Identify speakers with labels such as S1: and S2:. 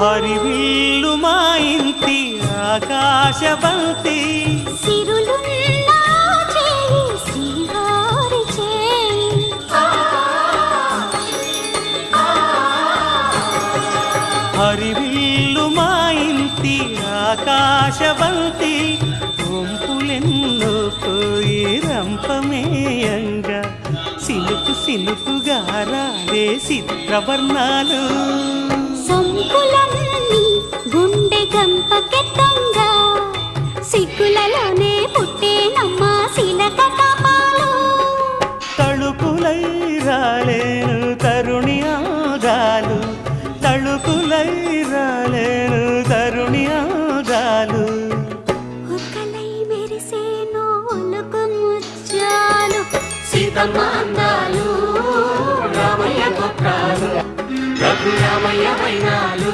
S1: హరివిల్లు మా ఇంటి ఆకాశబంతి హరివిల్లు మా ఇంటి ఆకాశబంతి వంపులెన్నో పోయి రంపమేయంగా సిలుకు సిలుకుగా రాలే చిత్రవర్ణాలు
S2: సొంపులన్నీ గుండె గంపకెత్తంగా సిగ్గులలోనే పుట్టేనమ్మా శిలక కపాలు
S1: తళుకులై రాలేను తరుణి ఆగాలు తళుకులై రాలేను తరుణి ఆగాలు
S2: ఒక్కలై మెరిసేనో ఒలుకు ముచ్చాలు
S3: సీతమ్మ అందాలు రామయ్య గొప్పాలు రఘురామయ్య వైనాలు